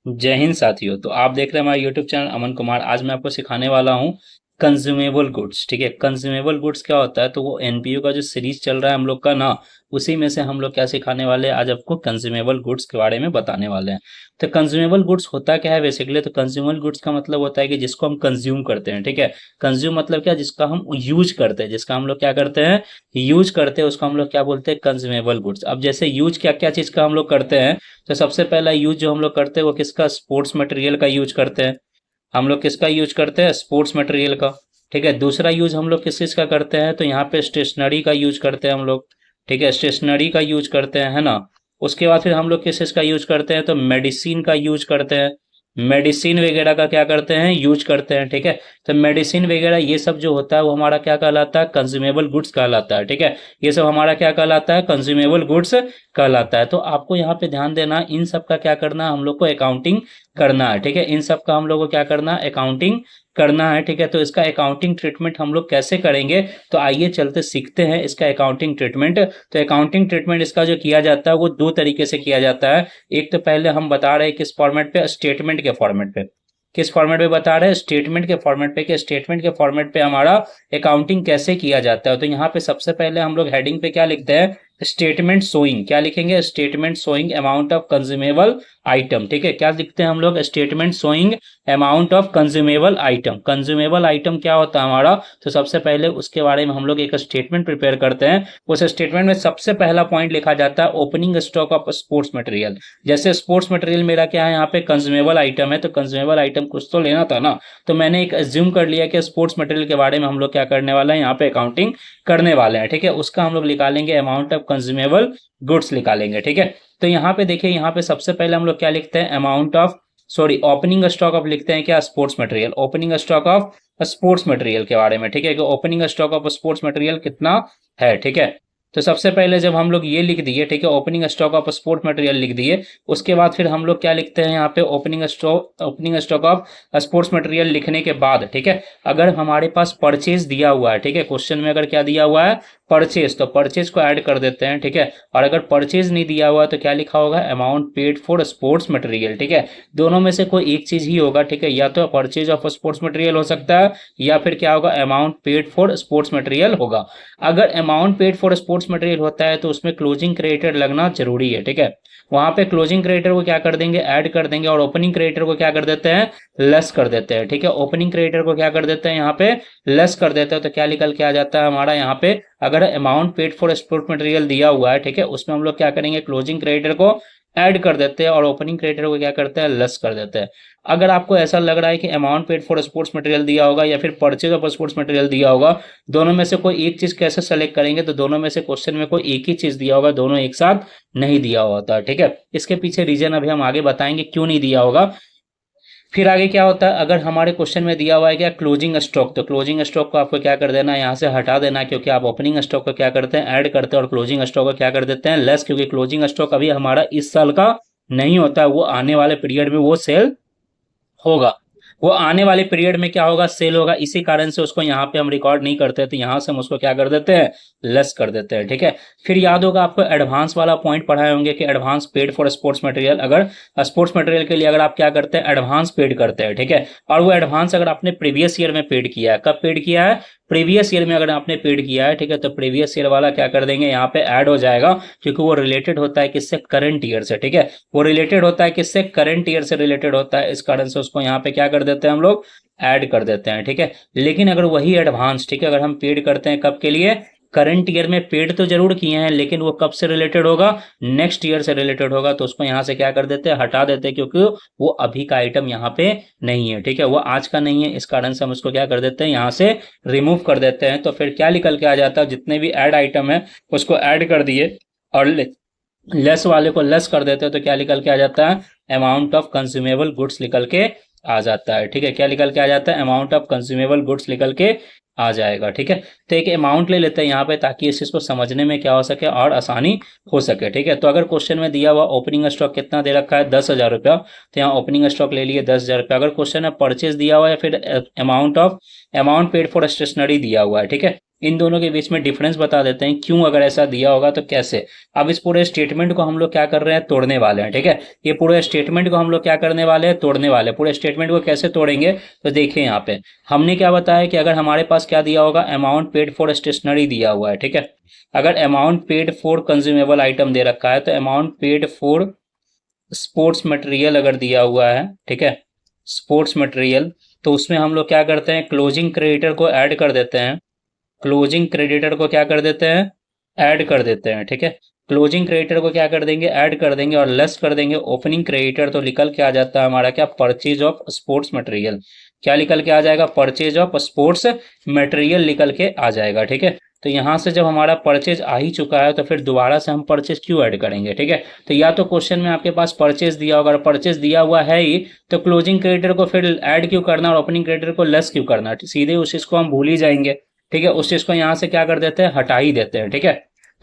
जय हिंद साथियों। तो आप देख रहे हैं हमारा यूट्यूब चैनल अमन कुमार। आज मैं आपको सिखाने वाला हूँ कंज्यूमेबल गुड्स। ठीक है, कंज्यूमेबल गुड्स क्या होता है? तो वो एनपीयू का जो सीरीज चल रहा है हम लोग का ना, उसी में से हम लोग क्या सिखाने वाले हैं, आज आपको कंज्यूमेबल गुड्स के बारे में बताने वाले हैं। तो कंज्यूमेबल गुड्स होता क्या है बेसिकली? तो कंज्यूमेबल गुड्स का मतलब होता है कि जिसको हम कंज्यूम करते हैं। ठीक है, कंज्यूम मतलब क्या? जिसका हम यूज करते हैं, जिसका हम लोग क्या करते हैं, यूज करते हैं, उसको हम लोग क्या बोलते हैं? Consumable goods. अब जैसे यूज क्या क्या चीज का हम लोग करते हैं, तो सबसे पहला यूज जो हम लोग करते हैं वो किसका? स्पोर्ट्स मटेरियल का यूज करते हैं। हम लोग किसका यूज करते हैं? स्पोर्ट्स मटेरियल का। ठीक है, दूसरा यूज हम लोग किस चीज का करते हैं? तो यहाँ पे स्टेशनरी का यूज करते हैं हम लोग। ठीक है, स्टेशनरी का यूज करते हैं, है ना। उसके बाद फिर हम लोग किस चीज का यूज करते हैं? तो मेडिसिन का यूज करते हैं। मेडिसिन वगैरह का क्या करते हैं? यूज करते हैं। ठीक है, तो मेडिसिन वगैरह ये सब जो होता है वो हमारा क्या कहलाता है? कंज्यूमेबल गुड्स कहलाता है। ठीक है, ये सब हमारा क्या कहलाता है? कंज्यूमेबल गुड्स कहलाता है। तो आपको यहाँ पे ध्यान देना है, इन सब का क्या करना है? हम लोग को अकाउंटिंग करना है। ठीक है, इन सब का हम लोग को क्या करना है? अकाउंटिंग करना है। ठीक है, तो इसका अकाउंटिंग ट्रीटमेंट हम लोग कैसे करेंगे? तो आइए चलते सीखते हैं इसका अकाउंटिंग ट्रीटमेंट। तो अकाउंटिंग ट्रीटमेंट इसका जो किया जाता है वो दो तरीके से किया जाता है। एक तो पहले हम बता रहे हैं किस फॉर्मेट पे? स्टेटमेंट के फॉर्मेट पे। किस फॉर्मेट पे बता रहे हैं? स्टेटमेंट के फॉर्मेट पे। कि स्टेटमेंट के फॉर्मेट पे हमारा अकाउंटिंग कैसे किया जाता है। तो यहाँ पे सबसे पहले हम लोग हेडिंग पे क्या लिखते हैं? Statement showing. क्या लिखेंगे? Statement showing amount of consumable item. ठीक है, क्या लिखते हैं हम लोग? Statement showing amount of consumable item. Consumable item क्या होता है हमारा? तो सबसे पहले उसके बारे में हम लोग एक स्टेटमेंट प्रिपेयर करते हैं। उस स्टेटमेंट में सबसे पहला पॉइंट लिखा जाता है opening stock of sports material. जैसे स्पोर्ट्स मटेरियल मेरा क्या है? यहाँ पे कंज्यूमेबल आइटम है, तो कंज्यूमेबल आइटम कुछ तो लेना था ना। तो मैंने एक एज्यूम कर लिया कि स्पोर्ट्स मटेरियल के बारे में हम लोग क्या करने वाला है? यहाँ पे अकाउंटिंग करने वाले हैं। ठीक है, उसका हम लोग निकालेंगे अमाउंट ऑफ कंज्यूमेबल गुड्स निकालेंगे। ठीक है, तो यहाँ पे देखिए, यहाँ पे सबसे पहले हम लोग क्या लिखते हैं? Amount of, sorry, opening stock of लिखते हैं क्या? Sports material. Opening stock of sports material के बारे में। ठीक है, कि opening stock of sports material कितना है। ठीक है, तो सबसे पहले जब हम लोग ये लिख दिए, ठीक है, opening stock of sport material लिख दिए, उसके बाद फिर हम लोग क्या लिखते हैं यहाँ पे? Opening stock of sports material लिखने के बाद, ठीक है, अगर हमारे पास परचेज दिया हुआ है, ठीक है, क्वेश्चन में अगर क्या दिया हुआ है? परचेज, तो परचेज को ऐड कर देते हैं। ठीक है, और अगर परचेज नहीं दिया हुआ है तो क्या लिखा होगा? Amount paid for sports material. ठीक है, दोनों में से कोई एक चीज ही होगा। ठीक है, या तो परचेज ऑफ स्पोर्ट्स मटेरियल हो सकता है, या फिर क्या होगा? Amount paid for sports material होगा। अगर amount paid for sports material होता है तो उसमें क्लोजिंग क्रेडिटर लगना जरूरी है। ठीक है, वहां पे क्लोजिंग क्रेडिटर को क्या कर देंगे? ऐड कर देंगे, और ओपनिंग क्रेडिटर को क्या कर देते हैं? लेस कर देते हैं। ठीक है, ओपनिंग क्रेडिटर को क्या कर देते हैं? यहाँ पे लेस कर देते हैं। तो क्या निकल के आ जाता है हमारा यहाँ पे? अगर amount paid for sport material दिया हुआ है, ठीक है, उसमें हम लोग क्या करेंगे? क्लोजिंग क्रेडिटर को ऐड कर देते हैं, और ओपनिंग क्रेडिटर को क्या करते हैं? लेस कर देते हैं। अगर आपको ऐसा लग रहा है कि amount paid for sports material दिया होगा या फिर परचेज ऑफ स्पोर्ट्स मटेरियल दिया होगा, दोनों में से कोई एक चीज कैसे सेलेक्ट करेंगे? तो दोनों में से क्वेश्चन में कोई एक ही चीज दिया होगा, दोनों एक साथ नहीं दिया होता। ठीक है, इसके पीछे रीजन अभी हम आगे बताएंगे क्यों नहीं दिया होगा। फिर आगे क्या होता है? अगर हमारे क्वेश्चन में दिया हुआ है क्या? क्लोजिंग स्टॉक, तो क्लोजिंग स्टॉक को आपको क्या कर देना है? यहाँ से हटा देना है, क्योंकि आप ओपनिंग स्टॉक को क्या करते हैं? ऐड करते हैं, और क्लोजिंग स्टॉक को क्या कर देते हैं? लेस, क्योंकि क्लोजिंग स्टॉक अभी हमारा इस साल का नहीं होता है, वो आने वाले पीरियड में वो सेल होगा। वो आने वाले पीरियड में क्या होगा? सेल होगा। इसी कारण से उसको यहाँ पे हम रिकॉर्ड नहीं करते, तो यहाँ से हम उसको क्या कर देते हैं? लेस कर देते हैं। ठीक है, फिर याद होगा आपको एडवांस वाला पॉइंट पढ़ाए होंगे कि advance paid for sports material. अगर स्पोर्ट्स मटेरियल के लिए अगर आप क्या करते हैं? एडवांस पेड करते हैं। ठीक है, और वो एडवांस अगर आपने प्रीवियस ईयर में पेड किया है, कब पेड किया है? प्रीवियस ईयर में अगर आपने पेड किया है, ठीक है, तो प्रीवियस ईयर वाला क्या कर देंगे? यहाँ पे ऐड हो जाएगा, क्योंकि वो रिलेटेड होता है किससे? करंट ईयर से। ठीक है, वो रिलेटेड होता है किससे? करंट ईयर से रिलेटेड होता है, इस कारण से उसको यहाँ पे क्या कर देते हैं हम लोग? ऐड कर देते हैं। ठीक है, लेकिन अगर वही एडवांस, ठीक है, अगर हम पेड करते हैं कब के लिए? करंट ईयर में पेड तो जरूर किए हैं, लेकिन वो कब से रिलेटेड होगा? नेक्स्ट ईयर से रिलेटेड होगा, तो उसको यहाँ से क्या कर देते हैं? हटा देते हैं, क्योंकि वो अभी का आइटम यहाँ पे नहीं है। ठीक है, वो आज का नहीं है, इस कारण से हम उसको क्या कर देते हैं? यहाँ से रिमूव कर देते हैं। तो फिर क्या निकल के आ जाता है? जितने भी ऐड आइटम है उसको ऐड कर दिए, और लेस वाले को लेस कर देते हैं, तो क्या निकल के आ जाता है? अमाउंट ऑफ कंज्यूमेबल गुड्स निकल के आ जाता है। ठीक है, क्या निकल के आ जाता है? अमाउंट ऑफ कंज्यूमेबल गुड्स निकल के आ जाएगा। ठीक है, तो एक अमाउंट ले लेते हैं यहाँ पे, ताकि इस चीज को समझने में क्या हो सके और आसानी हो सके। ठीक है, तो अगर क्वेश्चन में दिया हुआ ओपनिंग स्टॉक कितना दे रखा है? 10,000 रुपया, तो यहाँ ओपनिंग स्टॉक ले लिए 10,000 रुपया। अगर क्वेश्चन में परचेज दिया हुआ है, फिर अमाउंट पेड फॉर स्टेशनरी दिया हुआ है, ठीक है, इन दोनों के बीच में डिफरेंस बता देते हैं, क्यों अगर ऐसा दिया होगा तो कैसे। अब इस पूरे स्टेटमेंट को हम लोग क्या कर रहे हैं, तोड़ने वाले हैं, ठीक है। ये पूरे स्टेटमेंट को हम लोग क्या करने वाले हैं, तोड़ने वाले हैं। पूरे स्टेटमेंट को कैसे तोड़ेंगे, तो देखिए यहाँ पे हमने क्या बताया कि अगर हमारे पास क्या दिया होगा, अमाउंट पेड फॉर स्टेशनरी दिया हुआ है, ठीक है। अगर amount paid for consumable item दे रखा है, तो amount paid for sports material अगर दिया हुआ है, ठीक है, स्पोर्ट्स मटेरियल, तो उसमें हम लोग क्या करते हैं, क्लोजिंग क्रेडिटर को ऐड कर देते हैं। क्लोजिंग क्रेडिटर को क्या कर देते हैं, ऐड कर देते हैं, ठीक है। क्लोजिंग क्रेडिटर को क्या कर देंगे, ऐड कर देंगे और लेस कर देंगे ओपनिंग क्रेडिटर, तो निकल के आ जाता है हमारा क्या, परचेज ऑफ स्पोर्ट्स मटेरियल। क्या निकल के आ जाएगा, परचेज ऑफ स्पोर्ट्स मटेरियल निकल के आ जाएगा, ठीक है। तो यहां से जब हमारा परचेज आ ही चुका है तो फिर दोबारा से हम परचेज क्यों ऐड करेंगे, ठीक है। तो या तो क्वेश्चन में आपके पास परचेज दिया होगा, और परचेज दिया हुआ है ही, तो क्लोजिंग क्रेडिटर को फिर ऐड क्यों करना और ओपनिंग क्रेडिटर को लेस क्यों करना, सीधे उस चीज को हम भूल ही जाएंगे, ठीक है। उस चीज को यहाँ से क्या कर देते हैं, हटा ही देते हैं, ठीक है।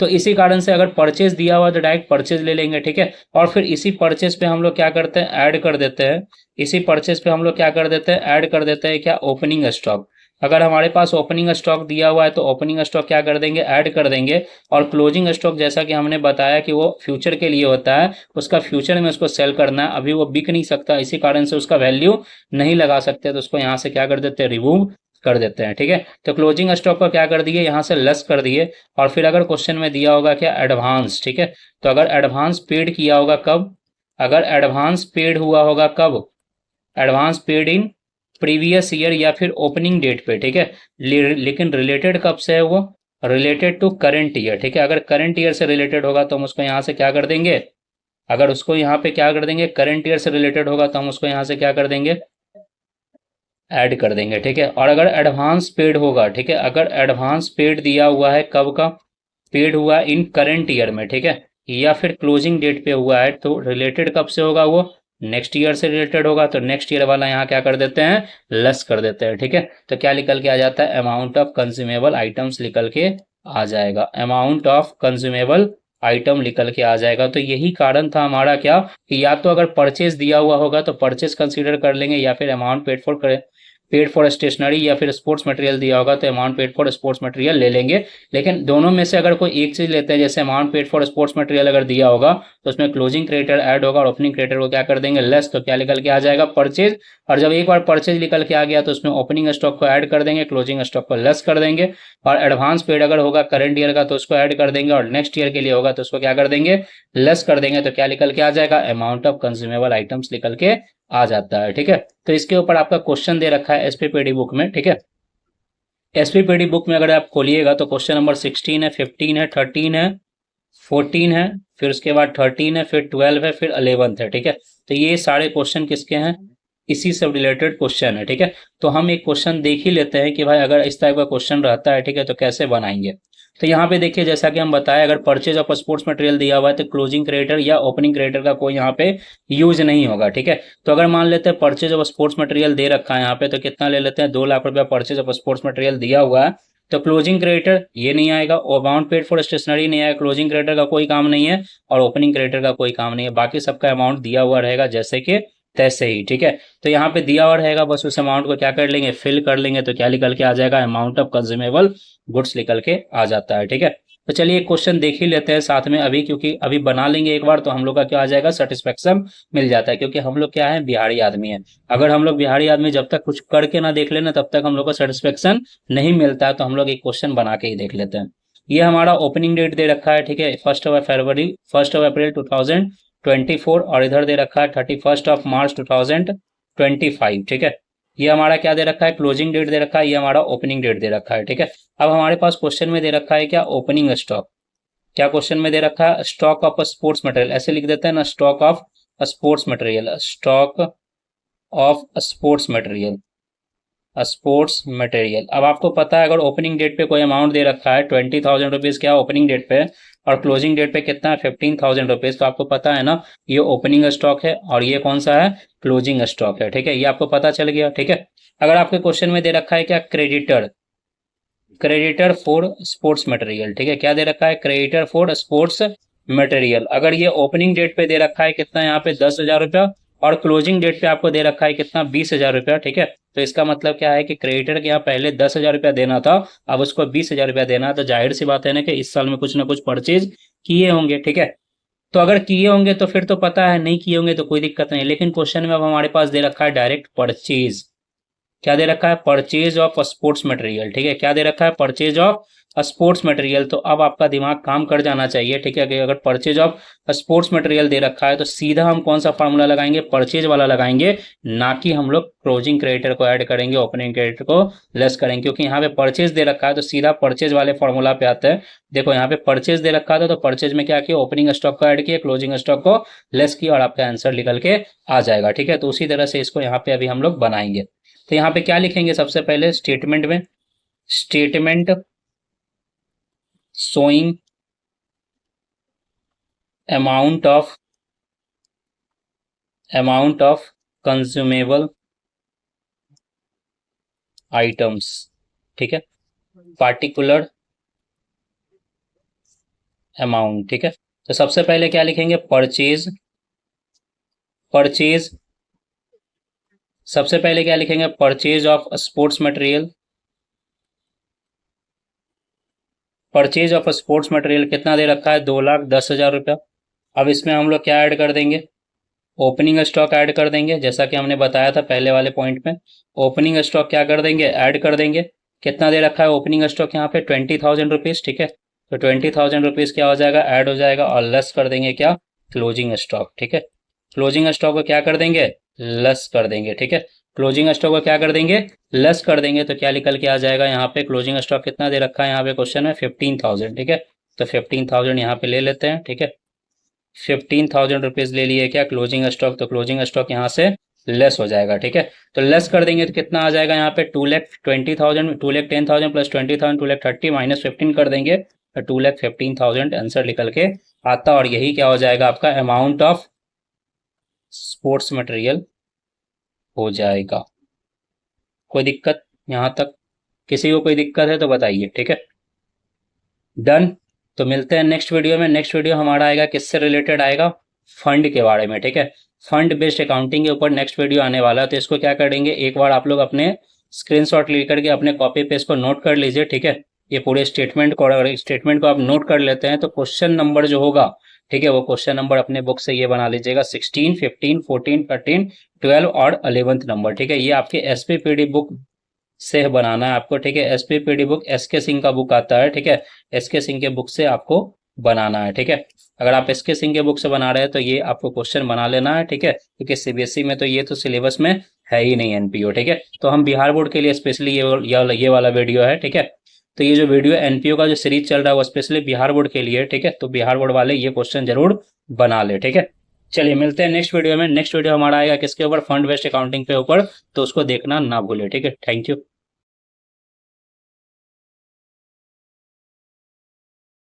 तो इसी कारण से अगर परचेज दिया हुआ तो डायरेक्ट परचेज ले लेंगे, ठीक है। और फिर इसी परचेज पे हम लोग क्या करते हैं, ऐड कर देते हैं। इसी परचेज पे हम लोग क्या कर देते हैं, ऐड कर देते हैं क्या, ओपनिंग स्टॉक। अगर हमारे पास ओपनिंग स्टॉक दिया हुआ है तो ओपनिंग स्टॉक क्या कर देंगे, ऐड कर देंगे। और क्लोजिंग स्टॉक जैसा कि हमने बताया कि वो फ्यूचर के लिए होता है, उसका फ्यूचर में उसको सेल करना है, अभी वो बिक नहीं सकता, इसी कारण से उसका वैल्यू नहीं लगा सकते, तो उसको यहाँ से क्या कर देते हैं, रिमूव कर देते हैं, ठीक है। तो क्लोजिंग स्टॉक को क्या कर दिए, यहाँ से लेस कर दिए। और फिर अगर क्वेश्चन में दिया होगा क्या, एडवांस, ठीक है। तो अगर एडवांस पेड किया होगा कब, अगर एडवांस पेड हुआ होगा कब, advance paid in previous year या फिर ओपनिंग डेट पे, ठीक है। लेकिन रिलेटेड कब से है वो, रिलेटेड टू करंट ईयर, ठीक है। अगर करंट ईयर से रिलेटेड होगा तो हम उसको यहाँ से क्या कर देंगे, अगर उसको यहाँ पे क्या कर देंगे, करंट ईयर से रिलेटेड होगा तो हम उसको यहाँ से क्या कर देंगे, ऐड कर देंगे, ठीक है। और अगर एडवांस पेड होगा, ठीक है, अगर एडवांस पेड दिया हुआ है कब का, पेड हुआ इन करंट ईयर में, ठीक है, या फिर क्लोजिंग डेट पे हुआ है, तो रिलेटेड कब से होगा वो, नेक्स्ट ईयर से रिलेटेड होगा, तो नेक्स्ट ईयर वाला यहाँ क्या कर देते हैं, लेस कर देते हैं, ठीक है। तो क्या निकल के आ जाता है, अमाउंट ऑफ कंज्यूमेबल आइटम्स निकल के आ जाएगा, अमाउंट ऑफ कंज्यूमेबल आइटम निकल के आ जाएगा। तो यही कारण था हमारा क्या, कि या तो अगर परचेज दिया हुआ होगा तो परचेज कंसीडर कर लेंगे, या फिर अमाउंट पेड फॉर स्टेशनरी या फिर स्पोर्ट्स मटेरियल दिया होगा तो amount paid for sports material ले लेंगे। लेकिन दोनों में से अगर कोई एक चीज लेते हैं, जैसे amount paid for sports material अगर दिया होगा तो उसमें क्लोजिंग क्रेडिटर ऐड होगा और ओपनिंग क्रेडिटर को क्या कर देंगे, लेस, तो क्या निकल के आ जाएगा, परचेज। और जब एक बार परचेज निकल के आ गया तो उसमें ओपनिंग स्टॉक को ऐड कर देंगे, क्लोजिंग स्टॉक को लेस कर देंगे। और एडवांस पेड अगर होगा करंट ईयर का तो उसको ऐड कर देंगे, और नेक्स्ट ईयर के लिए होगा तो उसको क्या कर देंगे, लेस कर देंगे। तो क्या निकल के आ जाएगा, अमाउंट ऑफ कंज्यूमेबल आइटम्स निकल के आ जाता है, ठीक है। तो इसके ऊपर आपका क्वेश्चन दे रखा है एसपीपीडी बुक में, ठीक है। एसपीपीडी बुक में अगर आप खोलिएगा तो क्वेश्चन नंबर 16 है, 15 है, 13 है, 14 है, फिर उसके बाद 13 है, फिर 12 है, फिर 11 है, ठीक है। तो ये सारे क्वेश्चन किसके हैं, इसी से रिलेटेड क्वेश्चन है, ठीक है। तो हम एक क्वेश्चन देख ही लेते हैं कि भाई अगर इस टाइप का क्वेश्चन रहता है, ठीक है, तो कैसे बनाएंगे। तो यहाँ पे देखिए, जैसा कि हम बताएं, अगर परचेज ऑफ स्पोर्ट्स मटेरियल दिया हुआ है तो क्लोजिंग क्रेडिटर या ओपनिंग क्रेडिटर का कोई यहाँ पे यूज नहीं होगा, ठीक है। तो अगर मान लेते हैं परचेज ऑफ स्पोर्ट्स मटेरियल दे रखा है यहाँ पे, तो कितना ले लेते हैं, 2 लाख रुपया परचेज ऑफ स्पोर्ट्स मटेरियल दिया हुआ है, तो क्लोजिंग क्रेडिटर ये नहीं आएगा, अमाउंट पेड फॉर स्टेशनरी नहीं आएगा, क्लोजिंग क्रेडिटर का कोई काम नहीं है, और ओपनिंग क्रेडिटर का कोई काम नहीं है, बाकी सबका अमाउंट दिया हुआ रहेगा जैसे कि तैसे ही, ठीक है। तो यहाँ पे दिया हुआ रहेगा, बस उस अमाउंट को क्या कर लेंगे, फिल कर लेंगे, तो क्या निकल के आ जाएगा, अमाउंट ऑफ कंज्यूमेबल गुड्स निकल के आ जाता है, ठीक है। तो चलिए एक क्वेश्चन देख ही लेते हैं साथ में अभी, क्योंकि अभी बना लेंगे एक बार तो हम लोग का क्या आ जाएगा, सेटिस्फेक्शन मिल जाता है, क्योंकि हम लोग क्या है, बिहारी आदमी है। अगर हम लोग बिहारी आदमी जब तक कुछ करके ना देख लेना तब तक हम लोग को सेटिस्फेक्शन नहीं मिलता है, तो हम लोग एक क्वेश्चन बना के ही देख लेते हैं। ये हमारा ओपनिंग डेट दे रखा है, ठीक है, 1 अप्रैल 2024, और इधर दे रखा है 31 मार्च 2025, ठीक है। ये हमारा क्या दे रखा है, क्लोजिंग डेट दे रखा है, ये हमारा ओपनिंग डेट दे रखा है, ठीक है। अब हमारे पास क्वेश्चन में दे रखा है क्या, ओपनिंग स्टॉक। क्या क्वेश्चन में दे रखा है, स्टॉक ऑफ स्पोर्ट्स मटेरियल, ऐसे लिख देते हैं ना, stock of sports material, stock of sports material, sports material. अब आपको पता है अगर ओपनिंग डेट पे कोई अमाउंट दे रखा है 20,000 रुपीज क्या ओपनिंग डेट पे, और क्लोजिंग डेट पे कितना है 15,000 रुपीज, तो आपको पता है ना ये ओपनिंग स्टॉक है और ये कौन सा है, क्लोजिंग स्टॉक है, ठीक है। ये आपको पता चल गया, ठीक है। अगर आपके क्वेश्चन में दे रखा है क्या, creditor, creditor for sports material, ठीक है, क्या दे रखा है, क्रेडिटर फॉर स्पोर्ट्स मटेरियल। अगर ये ओपनिंग डेट पे दे रखा है कितना, यहाँ पे 10,000 रुपया, और क्लोजिंग डेट पे आपको दे रखा है कितना, 20,000 रुपया, ठीक है। तो इसका मतलब क्या है कि क्रेडिटर के यहाँ पहले 10,000 रुपया देना था, अब उसको 20,000 रुपया देना है। तो जाहिर सी बात है ना कि इस साल में कुछ ना कुछ परचेज किए होंगे, ठीक है। तो अगर किए होंगे तो फिर तो पता है, नहीं किए होंगे तो कोई दिक्कत नहीं। लेकिन क्वेश्चन में अब हमारे पास दे रखा है डायरेक्ट परचेज। क्या दे रखा है, परचेज ऑफ स्पोर्ट्स मटेरियल, ठीक है। क्या दे रखा है, परचेज ऑफ स्पोर्ट्स मटेरियल। तो अब आपका दिमाग काम कर जाना चाहिए, ठीक है, कि अगर परचेज ऑफ स्पोर्ट्स मटेरियल दे रखा है तो सीधा हम कौन सा फार्मूला लगाएंगे, परचेज वाला लगाएंगे, ना कि हम लोग क्लोजिंग क्रेडिटर को ऐड करेंगे, ओपनिंग क्रेडिटर को लेस करेंगे। क्योंकि यहाँ पे परचेज दे रखा है तो सीधा परचेज वाले फॉर्मूला पे आते हैं। देखो यहाँ पे परचेज दे रखा था तो परचेज में क्या किया, ओपनिंग स्टॉक को ऐड किया, क्लोजिंग स्टॉक को लेस किया, और आपका आंसर निकल के आ जाएगा, ठीक है। तो उसी तरह से इसको यहाँ पे अभी हम लोग बनाएंगे। तो यहाँ पे क्या लिखेंगे, सबसे पहले स्टेटमेंट में, statement showing amount of consumable items, ठीक है, पार्टिकुलर अमाउंट, ठीक है। तो सबसे पहले क्या लिखेंगे, परचेज, परचेज, सबसे पहले क्या लिखेंगे, purchase of sports material, purchase of sports material कितना दे रखा है, 2,10,000 रुपया। अब इसमें हम लोग क्या ऐड कर देंगे, ओपनिंग स्टॉक ऐड कर देंगे, जैसा कि हमने बताया था पहले वाले पॉइंट में। ओपनिंग स्टॉक क्या कर देंगे, ऐड कर देंगे। कितना दे रखा है ओपनिंग स्टॉक यहाँ पे, 20,000 रुपीज़, ठीक है। तो 20,000 रुपीज़ क्या हो जाएगा, ऐड हो जाएगा, और लेस कर देंगे क्या, क्लोजिंग स्टॉक, ठीक है। क्लोजिंग स्टॉक को क्या कर देंगे, लेस कर देंगे, ठीक है। क्लोजिंग स्टॉक को क्या कर देंगे, लेस कर देंगे। तो क्या निकल के आ जाएगा, यहाँ पे क्लोजिंग स्टॉक कितना दे रखा है, यहाँ पे क्वेश्चन में 15,000, ठीक है। तो 15,000 यहाँ पे ले लेते हैं, ठीक है। 15,000 रुपीज़ ले लिए क्या, क्लोजिंग स्टॉक। तो क्लोजिंग स्टॉक यहाँ से लेस हो जाएगा, ठीक है। तो लेस कर देंगे तो कितना आ जाएगा, यहाँ पे 2,20,000, 2,10,000 प्लस 20,000, 2,30,000 माइनस 15 कर देंगे तो 2,15,000 आंसर निकल के आता। और यही क्या हो जाएगा, आपका अमाउंट ऑफ स्पोर्ट्स मटेरियल हो जाएगा। कोई दिक्कत यहाँ तक, किसी को कोई दिक्कत है तो बताइए, ठीक है। डन। तो मिलते हैं नेक्स्ट वीडियो में। नेक्स्ट वीडियो हमारा आएगा किससे रिलेटेड आएगा, फंड के बारे में, ठीक है। फंड बेस्ड अकाउंटिंग के ऊपर नेक्स्ट वीडियो आने वाला है। तो इसको क्या करेंगे, एक बार आप लोग अपने स्क्रीनशॉट लेकर के अपने कॉपी पे इसको नोट कर लीजिए, ठीक है। ये पूरे स्टेटमेंट को आप नोट कर लेते हैं तो क्वेश्चन नंबर जो होगा, ठीक है, वो क्वेश्चन नंबर अपने बुक से ये बना लीजिएगा, 16, 15, 14, 13, 12 और 11th नंबर, ठीक है। ये आपके एसपीपीडी बुक से बनाना है आपको, ठीक है। एसपीपीडी बुक एसके सिंह का बुक आता है, ठीक है। एसके सिंह के बुक से आपको बनाना है, ठीक है। अगर आप एसके सिंह के बुक से बना रहे हैं तो ये आपको क्वेश्चन बना लेना है, ठीक है। क्योंकि सीबीएसई में तो ये तो सिलेबस में है ही नहीं एनपीओ, ठीक है। तो हम बिहार बोर्ड के लिए स्पेशली ये वाला वीडियो है, ठीक है। तो ये जो वीडियो एनपीओ का जो सीरीज चल रहा है वो स्पेशली बिहार बोर्ड के लिए, ठीक है। तो बिहार बोर्ड वाले ये क्वेश्चन जरूर बना ले, ठीक है। चलिए मिलते हैं नेक्स्ट वीडियो में। नेक्स्ट वीडियो हमारा आएगा किसके ऊपर, फंड बेस्ड अकाउंटिंग के ऊपर। तो उसको देखना ना भूले, ठीक है। Thank you.